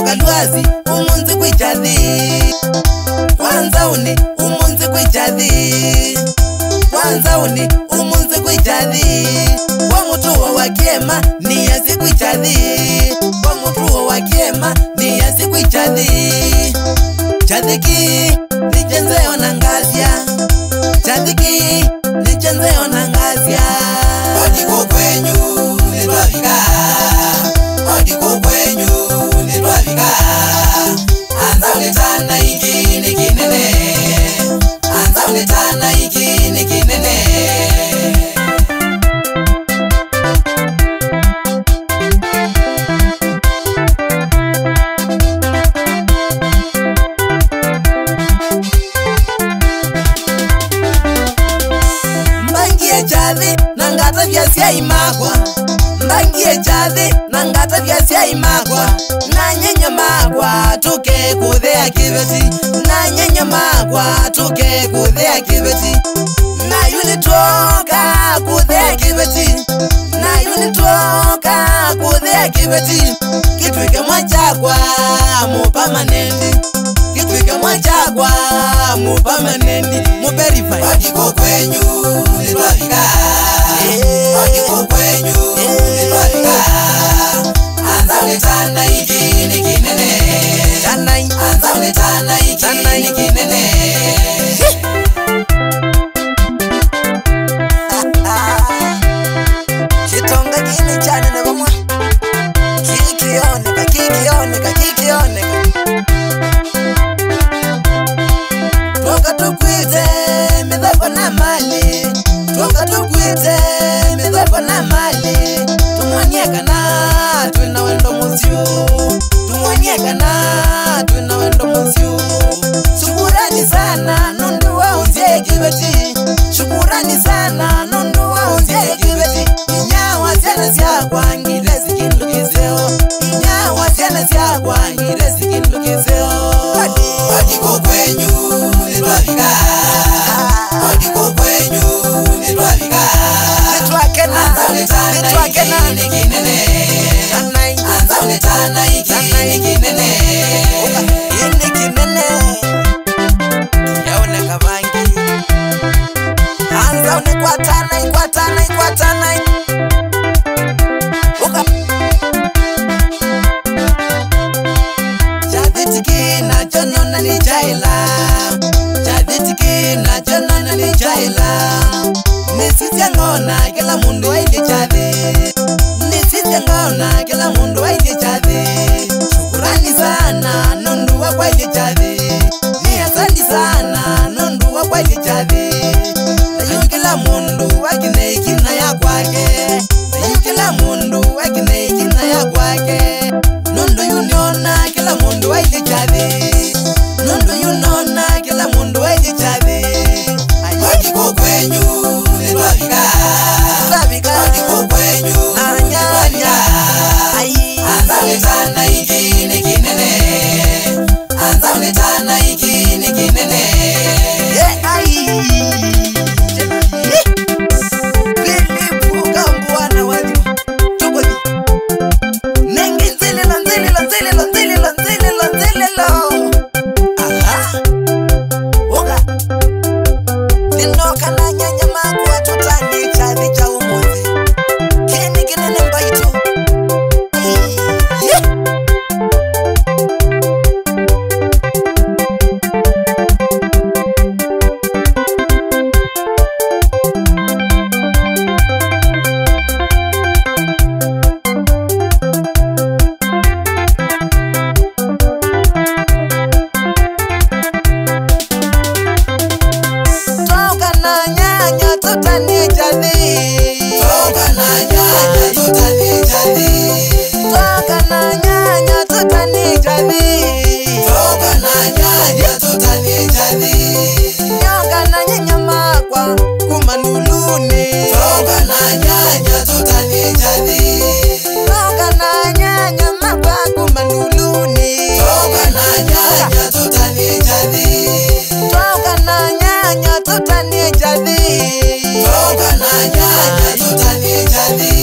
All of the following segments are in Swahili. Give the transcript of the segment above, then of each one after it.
Tokalwazi umunzi kwichadhi Kwanza uni umunzi kwichadhi Kwanza uni umunzi kwichadhi Kwa mutuwa wakiema ni ya siku ichadhi Kwa mutuwa wakiema ni ya siku ichadhi Chadhiki ni chenzeo na ngazia Chadhiki ni chenzeo na ngazia Odiko kwenyu ni twavika Odiko kwenyu ni twavika Anza uletana iki ni kinene Anza uletana iki ni kinene Chadhi nangata vyasia imagwa Mbangie chadhi nangata vyasia imagwa Nanyenye magwa tuke kuthea kibeti Nanyenye magwa tuke kuthea kibeti Na yuni toka kuthea kibeti Na yuni toka kuthea kibeti Kitwike mwachagwa mupamanendi Kitwike mwachagwa mupamanendi Muperify Odiko kwenyu nitwavika Odiko kwenyu nitwavika Anza uletana iki ni kinene Anza uletana iki ni kinene Kitonga gini chane na vamwa Kikioneka, kikioneka, kikioneka Toka tukwite midhako na mali Toka tukwite midhako na mali Tumwanyeka na tuina wendo musyu Tumwanyeka na tuina wendo musyu Shukurani sana nundu wa unzie kibeti Shukurani sana nundu wa unzie kibeti Inyawa siana siya kwa ngilesi kindukizeo Inyawa siana siya kwa ngilesi kindukizeo Odiko kwenyu nitwavika Odiko kwenyu nitwavika Anza uletana iki ni kinene Anza uletana iki ni kinene Ini kinene Yaone kavangi Anza unekwatana ikwatana ikwatana Chadhitiki na chonona ni chaila Chadhitiki na chonona ni chaila Nisizia ngona kila mundu waidi chadhi Nisizia ngona kila mundu waidi chadhi Shukurani sana nundu wa kwaidi chadhi Ni asandi sana nundu wa kwaidi chadhi Na yu kila mundu wakine ikina ya kwake Na yu kila mundu wakine ikina ya kwake Nundu yuniona kila mundu waidi chadhi Nundu yunona kila mundu waidi chadhi Odiko kwenyu nitwavika Odiko kwenyu nitwavika Anza uletana iki ni kinene Anza uletana iki ni kinene Filipu kambuana wajua Tukodi Nengi nzililo nzililo nzililo nzililo nzililo nzililo Aha Oga Ninoka na nyanya magwa tutani chadhi cha umuzi Kini kinene mbaitu Toka na nyanya tutani chadhi Toka na nyanya tutani chadhi Toka na nyanya tutani chadhi Toka na nyanya tutani chadhi Nyoka na nyanya makwa kumanuluni Toka na nyanya tutani chadhi Toka na nyanya makwa kumanuluni Toka na nyanya tutani chadhi Toka na nyanya tutani chadhi Toka na nyanya tutani chadhi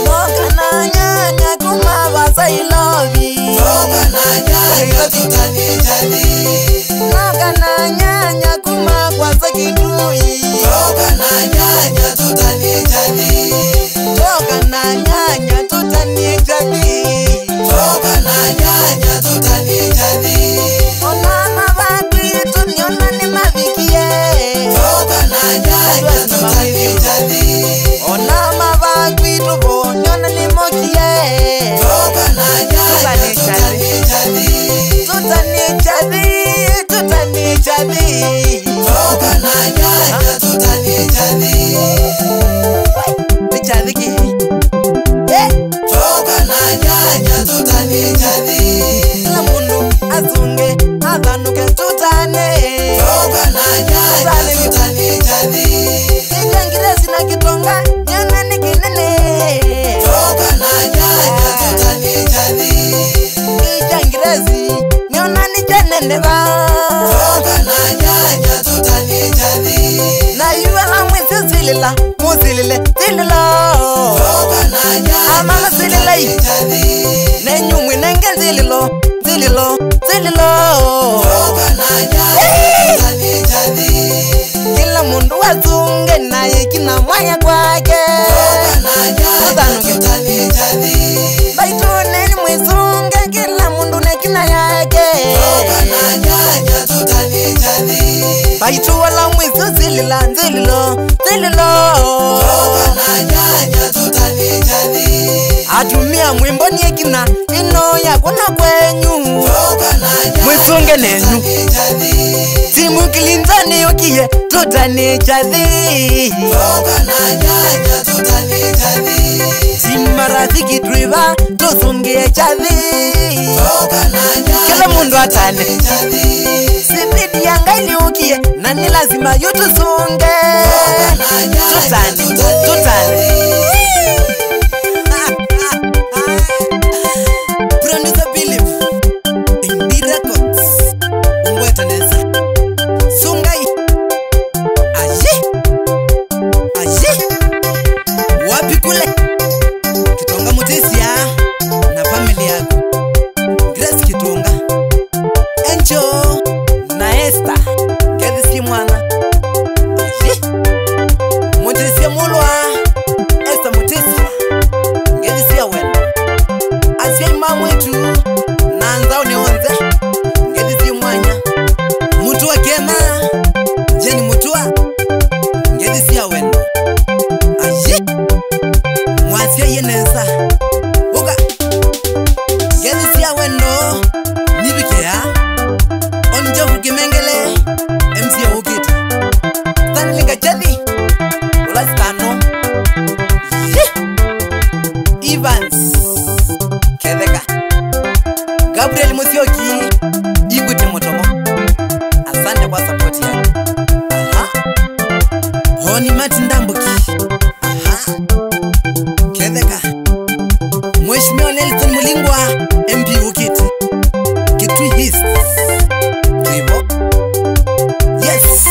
Toka na nyanya kumavasa ilovi Toka na tutani jadi. Toka na nyanya kuma kwa Sakindui. Toka na nyanya tutani jadi. Toka na nyanya tutani jadi. Toka na nyanya tutani jadi. Ona mabaki tuniona ni mavikie. Toka na nyanya tutani jadi. Ona mabaki tubonyona ni mokie. Toka na nyanya tutani jadi. Tutani jadi, tutani jadi. Toka na nyanya tutani jadi. Bichadiki. Toka na nyanya tutani jadi. Kila mundu azunge adhanuke tutane. Toka na nyanya tutani jadi. Kijangirezi na kitonga nyana ni kinene. Toka na nyanya tutani jadi. Kijangirezi nyona ni janene ba. Toka na nyanya tutani jadi. Na yuwa la mwezi zilila, muzilile zililo. Toka na nyanya Amama zilile. jadi. Nenyumwi nenge zililo, zililo, zililo. Toka na nyanya tutani jadi. Kila mundu wazunge naye kina mwaya kwake. Toka na nyanya tutani jadi. Baitone ni mwizunge kila mundu ne kina yake. Toka na nyanya tutani jadi. Baitu wala mwizu zilila, zililo, zililo. Toka na nyanya tutani jadi. Atumia mwimbo ni kina ino ya kuna kwenyu. Toka na nyanya Mwisunge nenyu. tutani jadi. Timu kilinzani yokie tutani jadi. Toka na nyanya tutani jadi. Timu marafiki driva tusungie jadi. Toka na nyanya Kila mundu atane. jadi. Sipidi yanga iliukie na ni lazima yutusunge. Tutane, tutane. Producer Philip Indi Records Ungweta neza Sungai Aji Aji Wapi kule Kitonga Mutisia na family yako Grace Kitonga Enjo na Esther Gedisi mwana Aji Mutisia mulwa Esther Mutisia Gedisi ya wena Asia imamu wetu na nzao ni onze Ngedisi mwanya Mutua kema Jeni mutua Ngedisi ya wendo Aji Mwasia yenensa Uga Ngedisi ya wendo Nibikea Onja hukimengele MC ya ukiti Stanlinga jadi Ulastano Evans Keveka Gabriel Musyoki Iguti Motomo. Asante kwa support yake. Aha. Honi Martin Ndambuki. Aha. Keveka Mheshimiwa Nelson Mulingwa MP Ukiti Kitui East Tribo. Yes.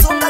Songa